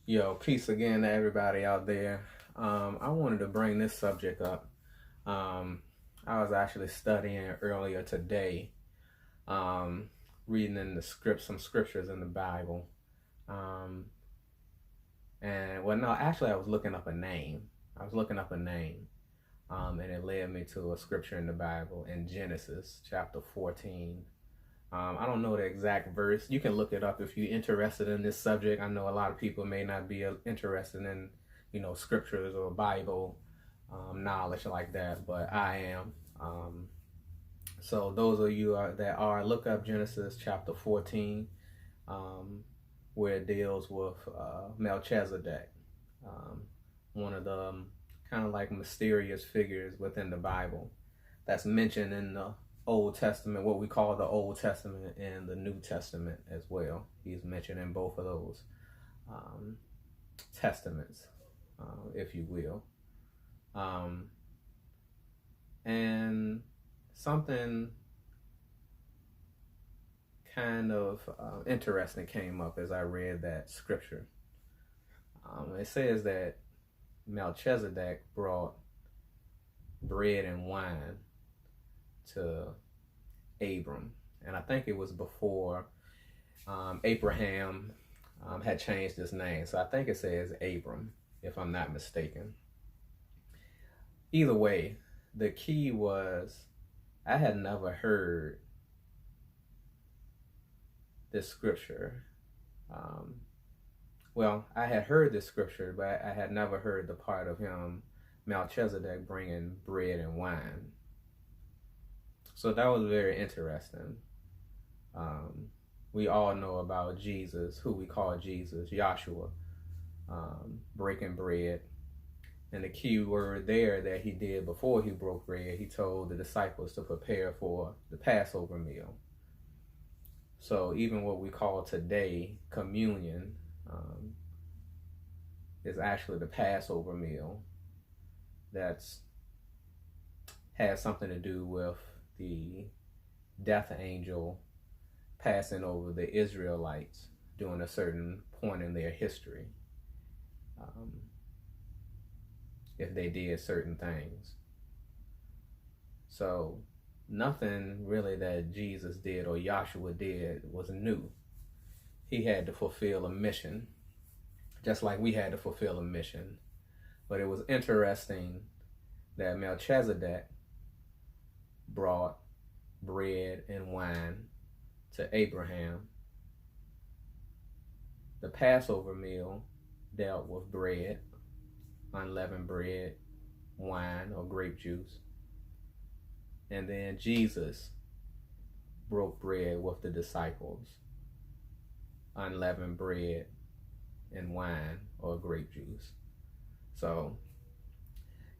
Yo, peace again to everybody out there. I wanted to bring this subject up. I was actually studying earlier today, reading in the some scriptures in the Bible. Um, and well, no, actually, I was looking up a name. And it led me to a scripture in the Bible in Genesis chapter 14. I don't know the exact verse. You can look it up if you're interested in this subject. I know a lot of people may not be interested in, scriptures or Bible knowledge like that, but I am. So those of you that are, look up Genesis chapter 14, where it deals with Melchizedek, one of the kind of like mysterious figures within the Bible that's mentioned in the Old Testament, what we call the Old Testament and the New Testament as well. He's mentioned in both of those testaments, if you will. And something kind of interesting came up as I read that scripture. It says that Melchizedek brought bread and wine to Abram, and I think it was before Abraham had changed his name, so I think it says Abram, if I'm not mistaken. Either way, the key was I had never heard this scripture. I had heard this scripture, but I had never heard the part of him, Melchizedek, bringing bread and wine. So that was very interesting. We all know about Jesus, who we call Jesus, Yahshua, breaking bread. And the key word there that he did before he broke bread, he told the disciples to prepare for the Passover meal. So even what we call today communion is actually the Passover meal that's has something to do with the death angel passing over the Israelites during a certain point in their history, if they did certain things. So nothing really that Jesus did or Yahshua did was new. He had to fulfill a mission, just like we had to fulfill a mission. But it was interesting that Melchizedek brought bread and wine to Abraham. The Passover meal dealt with bread, unleavened bread, wine or grape juice. And then Jesus broke bread with the disciples, unleavened bread and wine or grape juice. So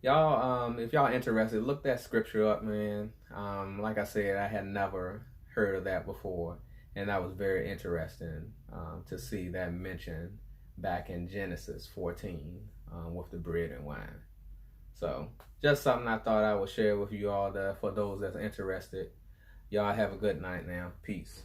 y'all, if y'all interested, look that scripture up, man. Like I said, I had never heard of that before, and that was very interesting to see that mentioned back in Genesis 14 with the bread and wine. So just something I thought I would share with you all there for those that's interested. Y'all have a good night now. Peace.